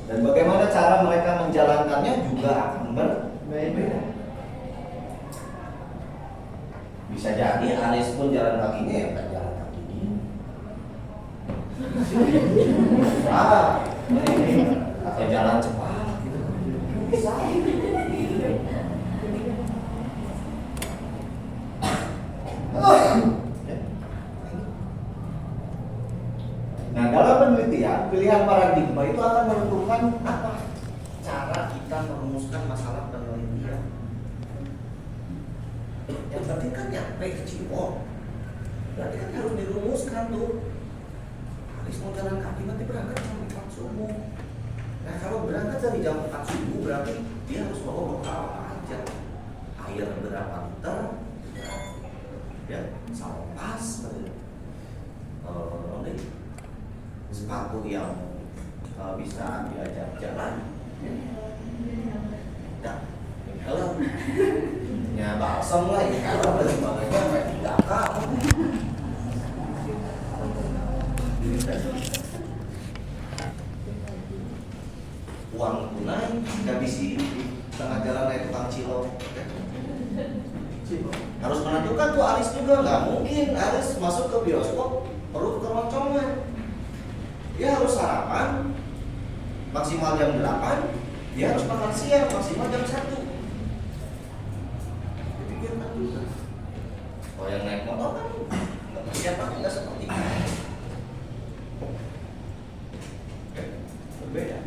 Dan bagaimana cara mereka menjalankannya juga akan berbeda. Bisa jadi Aris pun jalan kakinya ya bukan jalan kaki ini. Atau jalan cepat gitu. Bisa. Nah, dalam penelitian, pilihan paradigma itu akan menentukan apa cara kita merumuskan masalah penelitian. Yang penting kan nyampe ke Cibol. Berarti kan harus dirumuskan tuh. Harus mau jalan kaki nanti berangkat jam 4 subuh. Nah, kalau berangkat dari jam 4 subuh berarti dia harus bawa bekal apa aja. Air berapa liter? Ya, salpas, sepatu yang bisa diajak jalan, dan helm, ya balsam lah, ya kalau dan sebagainya, kayak 3K. Uang tunai nggak bisa tengah jalan naik tukang cilok. Harus menentukan tuh Aris juga, nggak mungkin Aris masuk ke bioskop perut keroncongan. Dia harus sarapan maksimal jam 8, dia harus makan siang maksimal jam 1. Dipikirkan juga. Kalau yang naik motor kan nggak persiapan, nggak seperti itu. Berbeda.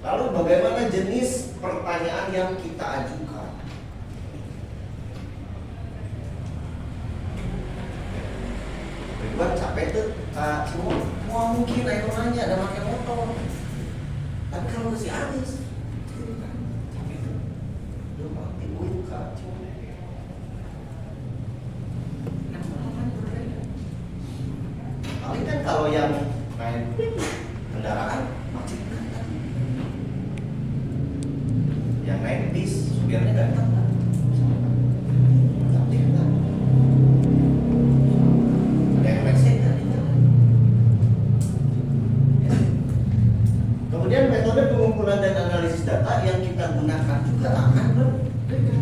Lalu bagaimana jenis pertanyaan yang kita ajukan? Ridwan capek tuh, Kak Cimol, mau mungkin ayo nanya ada pakai motor. Tapi kalau ke si Aris, capek tuh, lu mau tibuin Kak Cimol. Paling kan kalau yang naik kendaraan macet kan, yang naik bis supirnya datang kan. Kemudian metode pengumpulan dan analisis data yang kita gunakan juga akan berbeda.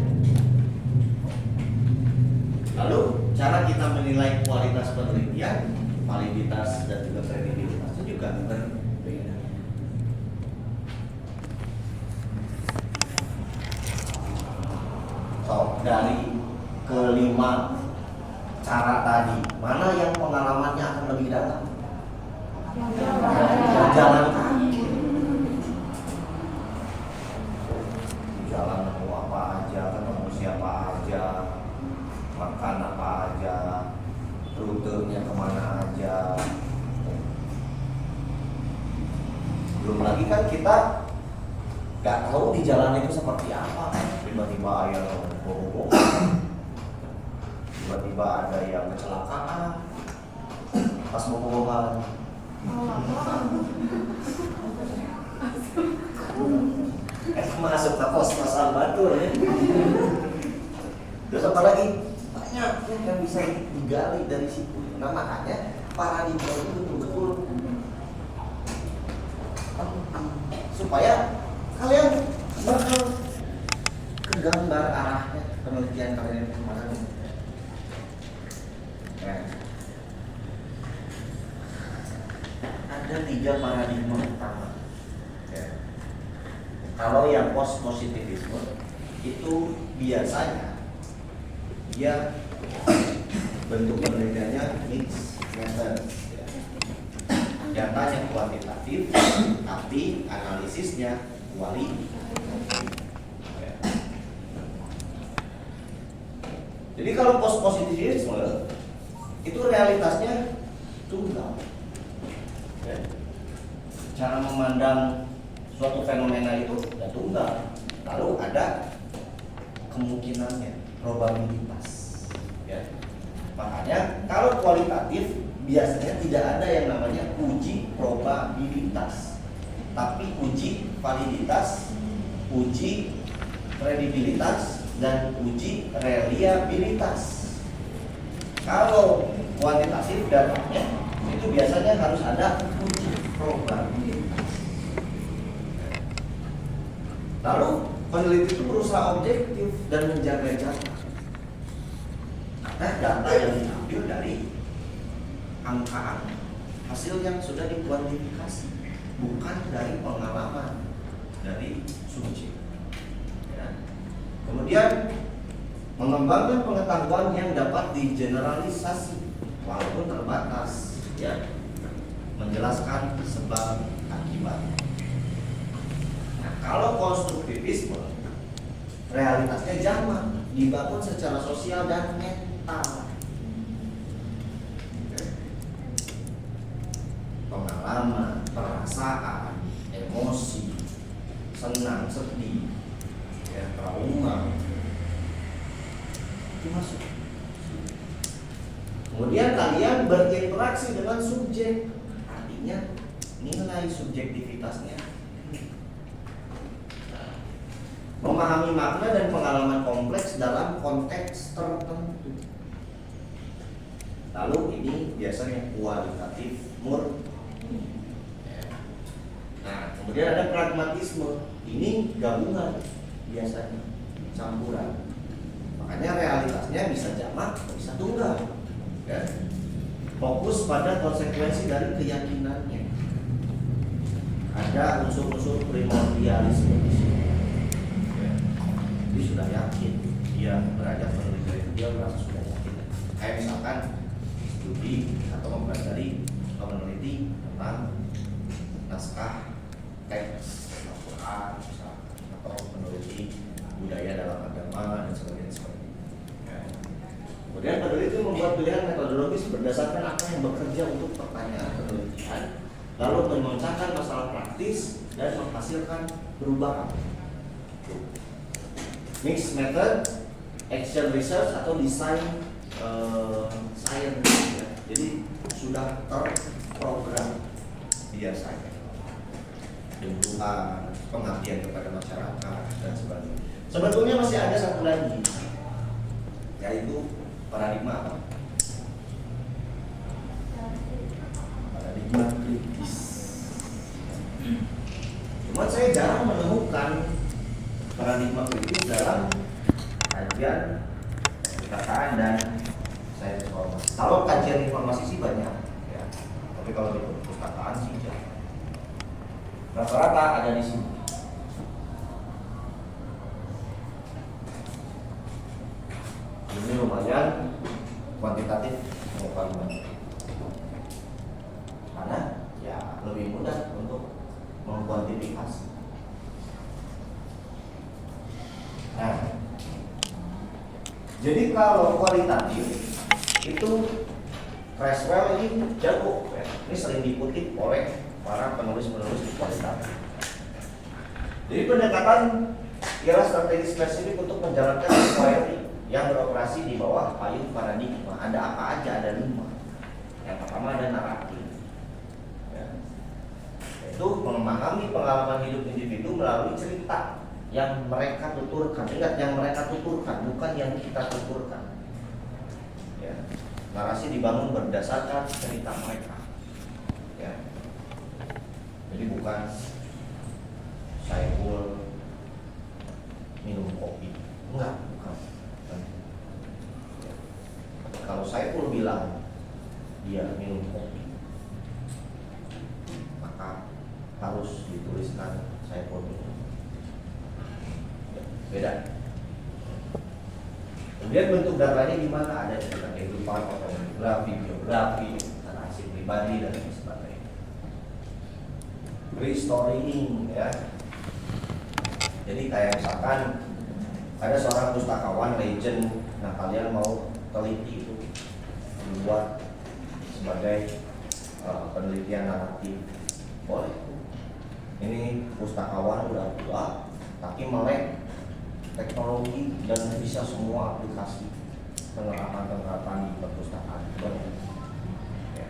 Lalu cara kita menilai kualitas penelitian, validitas dan juga kredibilitasnya juga berbeda. So, dari kelima cara tadi, mana yang pengalamannya akan lebih dalam? Jalan kaki. Jalan nemu apa aja, ketemu siapa aja, makan apa aja, rutenya kemana aja. Belum lagi kan kita nggak tahu di jalan itu seperti apa. Tiba-tiba ada yang bobok, tiba-tiba ada yang kecelakaan pas mau bobogan. Masuk ke kos-kosan Batur ya. Terus apa lagi? Banyak yang bisa digali dari situ. Nah makanya paradigma itu betul-betul supaya kalian bakal kegambar arahnya penelitian kalian kemana nih. Nah, ada 3 paradigma utama. Ya. Kalau yang post positivisme itu biasanya dia bentuk penelitiannya mixed method. Datanya kuantitatif, tapi analisisnya kualitatif. Jadi kalau post positivisme itu realitasnya tunggal. Cara memandang suatu fenomena itu sudah tunggal. Lalu ada kemungkinannya, probabilitas. Ya. Makanya kalau kualitatif biasanya tidak ada yang namanya uji probabilitas, tapi uji validitas, uji kredibilitas, dan uji reliabilitas. Kalau kuantitatif datanya itu biasanya harus ada uji probabilitas. Lalu peneliti itu berusaha objektif dan menjaga jarak. Ada data yang diambil dari angka-angka, hasil yang sudah dikuantifikasi, bukan dari pengalaman dari subjek. Ya. Kemudian mengembangkan pengetahuan yang dapat digeneralisasi walaupun terbatas, ya, menjelaskan sebab akibat. Nah, kalau konstruktivisme, realitasnya jamak, dibangun secara sosial dan mental. Pengalaman, perasaan, emosi, senang, sedih, ya, trauma, itu masuk. Kemudian kalian berinteraksi dengan subjek, artinya nilai subjektivitasnya. Memahami makna dan pengalaman kompleks dalam konteks tertentu. Lalu ini biasanya kualitatif murni. Nah, kemudian ada pragmatisme. Ini gabungan biasanya, campuran. Makanya realitasnya bisa jamak, bisa tunggal. Ya. Fokus pada konsekuensi dari keyakinannya. Ada unsur-unsur primordialisme di sini. Ya. Jadi sudah yakin dia beranjak penelitian, dia merasa sudah yakin. Kayak misalkan studi atau mempelajari atau meneliti tentang naskah teks Al-Quran atau meneliti budaya dalam agama dan sebagainya. Kemudian peneliti membuat pilihan metodologis berdasarkan apa yang bekerja untuk pertanyaan penelitian, lalu memecahkan masalah praktis dan menghasilkan perubahan. Mixed method, action research atau design science, ya. Jadi sudah terprogram biasanya. Jemputan, pengabdian kepada masyarakat dan sebagainya. Sebetulnya masih ada satu lagi, yaitu paradigma apa? Paradigma kritis. Cuma saya jarang menemukan paradigma kritis dalam kajian perkataan dan sains informasi. Kalau kajian informasi sih banyak, ya. Tapi kalau di perpustakaan sih jarang. Rata-rata ada di sini. Ini lumayan kuantitatif pengetahuan, karena ya lebih mudah untuk mengkuantifikasi. Nah, jadi kalau kualitatif itu Creswell ini jago, ya. Ini sering dikutip oleh para penulis-penulis kualitatif. Jadi pendekatan ialah strategi spesifik untuk menjalankan inquiry yang beroperasi di bawah payung paradigma. Ada apa aja? Ada 5. Yang pertama ada naratif, ya. Itu memahami pengalaman hidup individu melalui cerita yang mereka tuturkan. Ingat, yang mereka tuturkan, bukan yang kita tuturkan, ya. Narasi dibangun berdasarkan cerita mereka, ya. Jadi bukan Saiful minum kopi, enggak, bukan. Kalau Saiful bilang dia minum kopi, maka harus dituliskan Saiful minum. Beda. Kemudian bentuk datanya gimana? Ada cerita kehidupan, autobiografi, biografi, narasi pribadi dan sebagainya. Restoring, ya. Jadi kayak misalkan ada seorang pustakawan legend, nah kalian mau teliti itu, membuat sebagai penelitian naratif, boleh. Ini pustakawan udah tua, tapi melek teknologi dan bisa semua aplikasi penerapan di perpustakaan. Ya.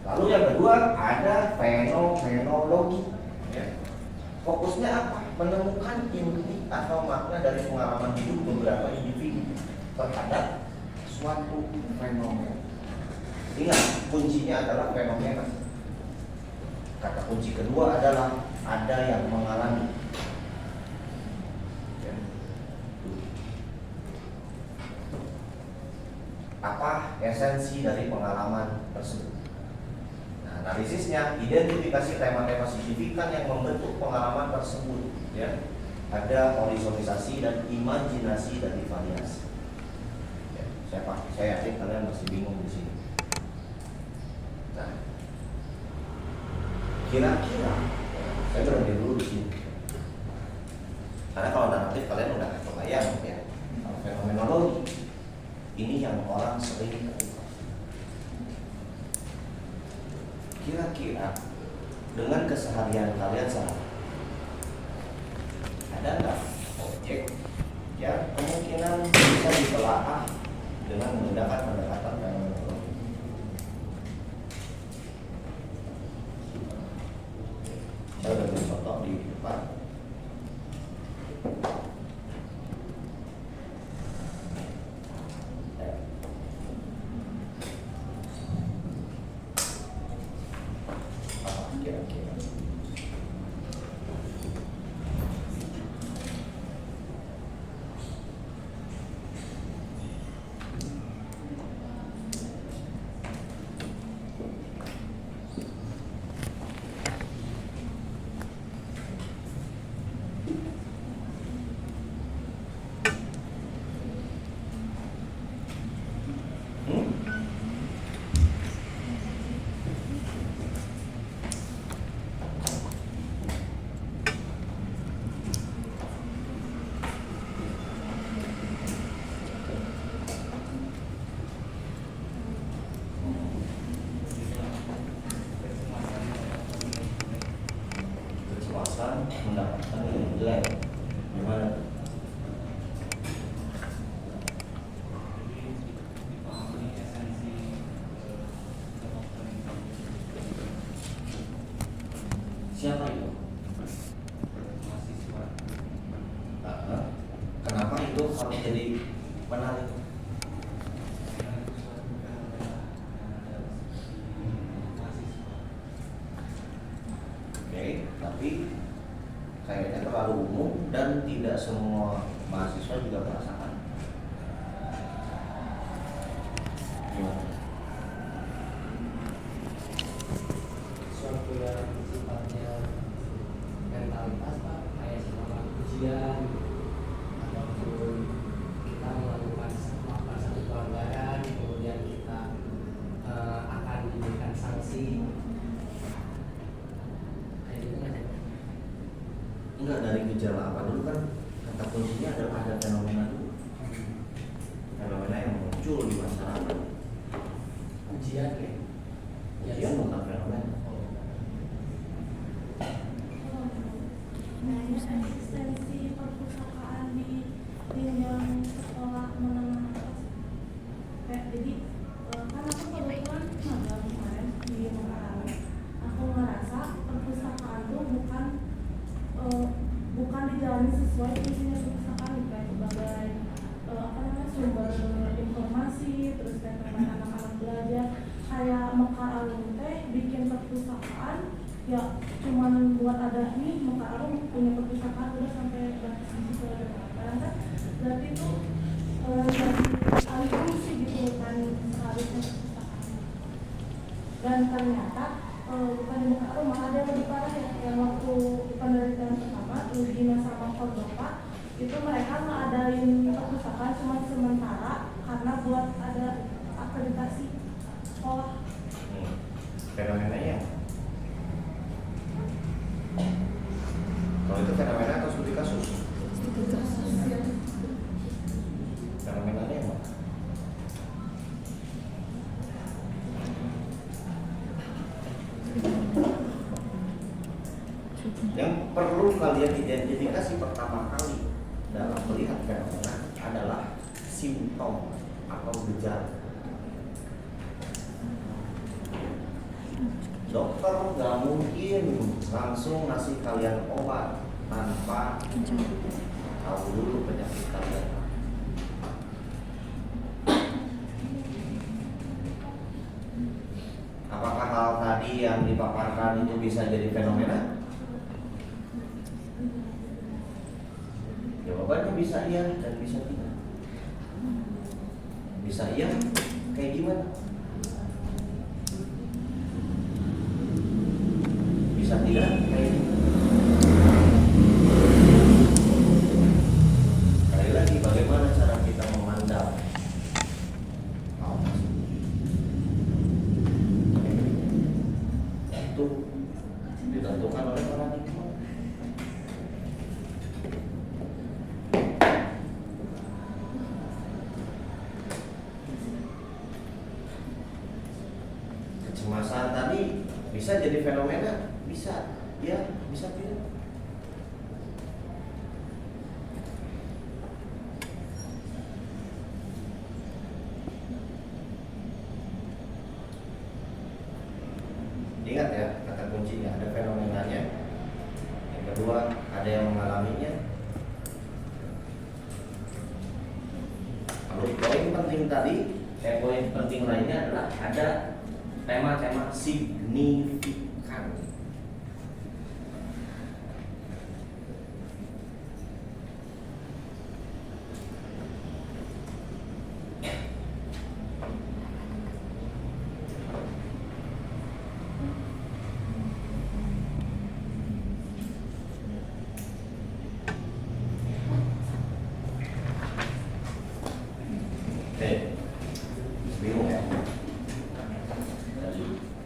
Lalu yang kedua ada fenomenologi. Ya. Fokusnya apa? Menemukan inti atau makna dari pengalaman hidup beberapa individu terhadap suatu fenomena. Ingat, kuncinya adalah fenomena. Kata kunci kedua adalah ada yang mengalami. esensi dari pengalaman tersebut. Nah, analisisnya identifikasi tema-tema signifikan yang membentuk pengalaman tersebut, ya. Ada horizontalisasi dan imajinasi dari variasi. Ya, saya yakin kalian masih bingung di sini. Nah, kira-kira saya berhenti dulu di sini. Karena kalau naratif kalian udah kebayang, ya. Kalau fenomenologi ini yang orang sering lakukan. Kira-kira dengan keseharian kalian saat ada nggak objek yang kemungkinan bisa ditelaah dengan menggunakan pendekatan fenomenologi? Saya udah beri contoh di depan. Mendapatkan yang jelek, gimana? Siapa itu? Mahasiswa. Kenapa itu harus jadi menarik? Oke, tapi kayaknya terlalu umum dan tidak semua mahasiswa juga merasakan. Gimana? Suatu yang sifatnya mentalitas, Pak, kayak semangat ujian ataupun kita melakukan satu pelanggaran, kemudian kita akan diberikan sanksi. Enggak, dari gejala apa dulu kan kata kuncinya ada fenomena dulu. Fenomena yang muncul di masyarakat. Ujian ya. Ujian bukan fenomena. Nah, eksistensi perpustakaan di jenjang sekolah menengah atas. Jadi kan aku kebetulan magang kemarin di Makassar. Aku ngerasa perpustakaan itu bukan dijalani sesuai fungsinya perpustakaan, kayak sebagai sumber informasi, terus kayak tempat anak-anak belajar. Kayak Mekar Alum teh bikin perpustakaan ya cuman buat ada nih Mekar Alum punya perpustakaan udah sampai batas gitu kan, berarti itu jadi alih fungsi gitu kan seharusnya perpustakaan. Dan ternyata bukan di Mekar Alum, malah ada yang lebih parah ya, yang waktu penelitian pertama Ludina sama Cordoba itu mereka ngadain perpustakaan cuma sementara karena buat ada akreditasi sekolah. Fenomenanya kalau itu fenomena atau studi kasus? Fenomenanya apa? Yang perlu kalian identifikasi pertama kali dalam melihat fenomena adalah simptom atau gejala. Dokter nggak mungkin langsung ngasih kalian obat tanpa tahu dulu penyakit kalian. Apakah hal tadi yang dipaparkan itu bisa jadi fenomena? Jawabannya bisa iya dan bisa tidak. Bisa iya, kayak gimana? bisa tidak kayak gitu. Sekali lagi, bagaimana cara kita memandang hal tersebut? Itu ditentukan oleh paradigma. Kecemasan tadi bisa jadi fenomena, bisa, ya, bisa tidak. Ingat ya, kata kuncinya ada fenomenanya. Yang kedua, ada yang mengalaminya. Lalu poin penting tadi, poin penting lainnya adalah ada tema-tema signifikan. Oke, bingung ya?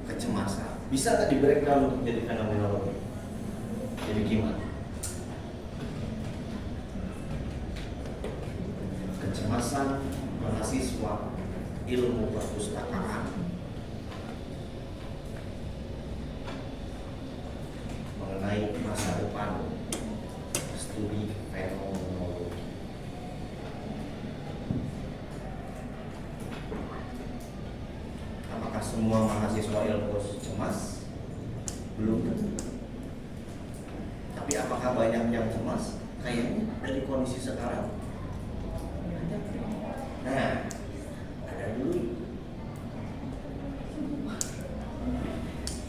Kecemasan bisa nggak di breakdown untuk jadi fenomenologi? Jadi gimana? Kecemasan mahasiswa ilmu perpustakaan mengenai masa depan studi fenomenologi. Apakah semua mahasiswa ilmu cemas? Belum tentu. Tapi apakah banyak yang cemas? Kayaknya dari kondisi sekarang. Nah, ada dulu.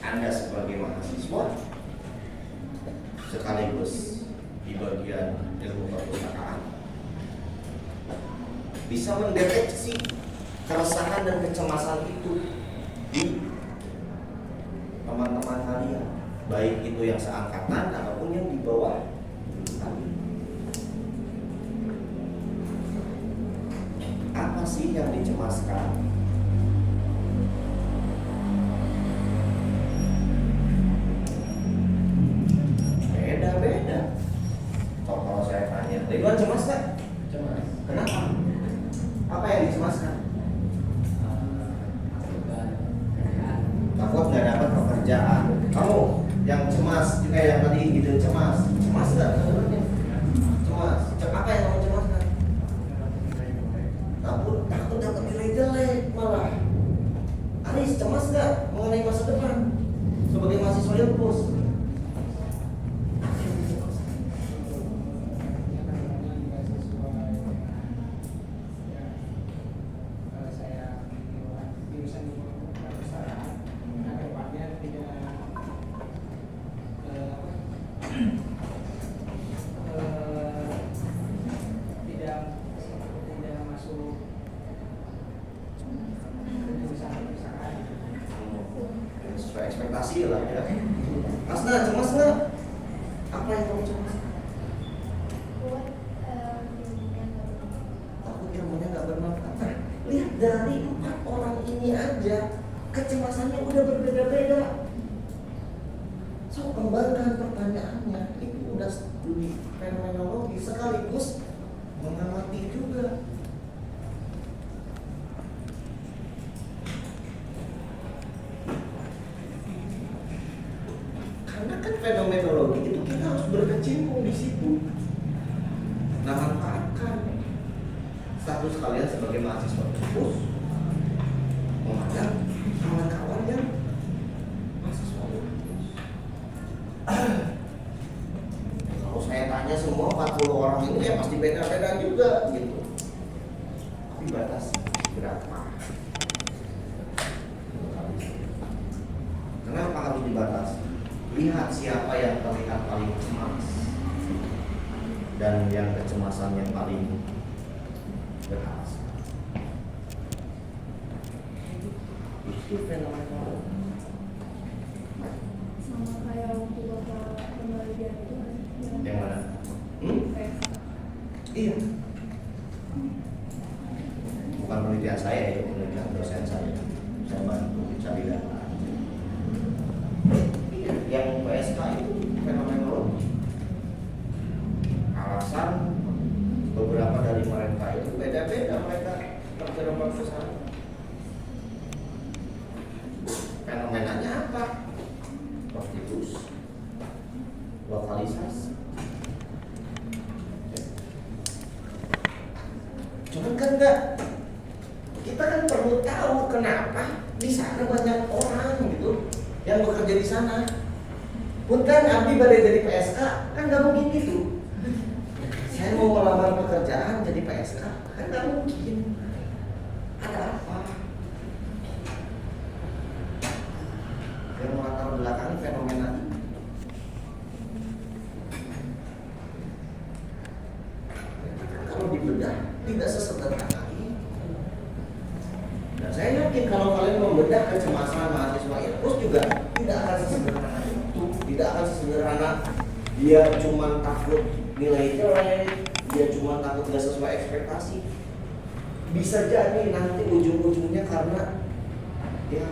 Anda sebagai mahasiswa sekaligus di bagian ilmu perpustakaan bisa mendeteksi keresahan dan kecemasan itu di teman-teman kalian, baik itu yang seangkatan ataupun yang di bawah kalian. Apa sih yang dicemaskan? Beda-beda. Kalau saya tanya, Ridwan cemas nggak? Cemas. Kenapa? Apa yang dicemaskan? Takut nggak dapat pekerjaan. Kamu yang cemas juga yang tadi gitu cemas nggak sebenarnya? Cemas. Apa yang kamu cemaskan? Takut dapat nilai jelek malah. Aris cemas nggak mengenai masa depan sebagai mahasiswa Ilpus? Sesuai ekspektasi lah ya. Asna cemas nggak? Apa yang kamu cemas? Takut ilmunya nggak bermanfaat. Lihat dari 4 orang ini aja kecemasannya udah berbeda-beda. So kembangkan pertanyaannya, itu udah studi fenomenologi sekaligus mengamati juga. Karena kan fenomenologi itu kita harus berkecimpung di situ. Nah, manfaatkan status kalian sebagai mahasiswa terus memandang kawan-kawan yang mahasiswa terus. Kalau saya tanya semua 40 orang ini ya pasti beda-beda juga gitu. Tapi batas berapa? Kenapa harus dibatasi? Lihat siapa yang terlihat paling cemas dan yang kecemasan yang paling berhasil. Itu fenomenal. Sama kayak Iya. Bukan penelitian saya, itu penelitian dosen saya. Saya bantu cari data. Iya, yang PSK itu fenomenologi. Alasan beberapa dari mereka itu beda-beda mereka terjerembab ke sana. Fenomenanya apa? Prostitusi, lokalisasi. Cuman kan enggak, kita kan perlu tahu kenapa di sana banyak orang gitu yang bekerja di sana. Punten abdi badai jadi PSK kan nggak mungkin gitu. Saya mau melamar pekerjaan jadi PSK kan nggak mungkin. Ada apa? Yang melatar belakangi fenomena ini. Kalau dibedah tidak sesederhana itu. Dan saya yakin kalau kalian membedah kecemasan mahasiswa Irpus juga tidak akan sesederhana itu. Tidak akan sesederhana dia cuma takut nilai jelek, dia cuma takut gak sesuai ekspektasi. Bisa jadi nanti ujung-ujungnya karena ya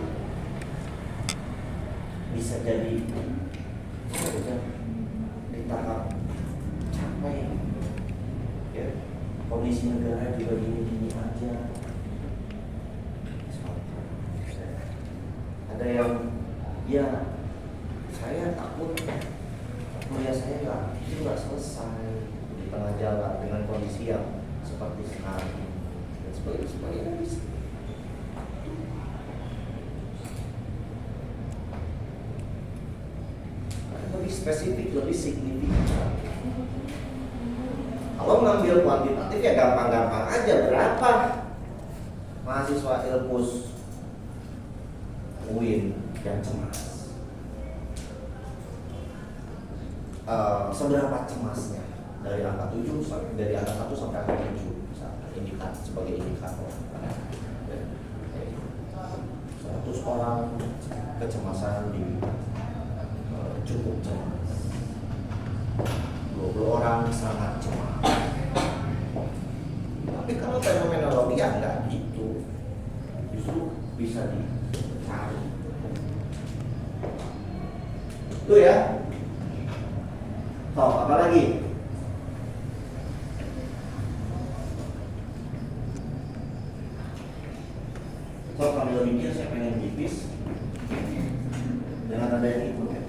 bisa jadi ditangkap capek ya, kondisi negara juga gini-gini aja. Ada yang ya saya takut kuliah saya nggak selesai di tengah jalan dengan kondisi yang seperti sekarang dan sebagainya bisa. Lebih spesifik, lebih signifikan. Kalau ngambil kuantitatif ya gampang-gampang aja. Berapa mahasiswa Ilpus UIN yang cemas? Seberapa cemasnya dari angka 7 dari angka 1 sampai angka 7 indikator sebagai indikator. 100 orang kecemasan di cukup cemas, 20 orang sangat cemas. Tapi kalau fenomenologi ya enggak gitu, justru bisa dicari. Itu ya. Oh, apa lagi? So, kalau mikir saya pengen pipis, jangan ada yang ikut ya.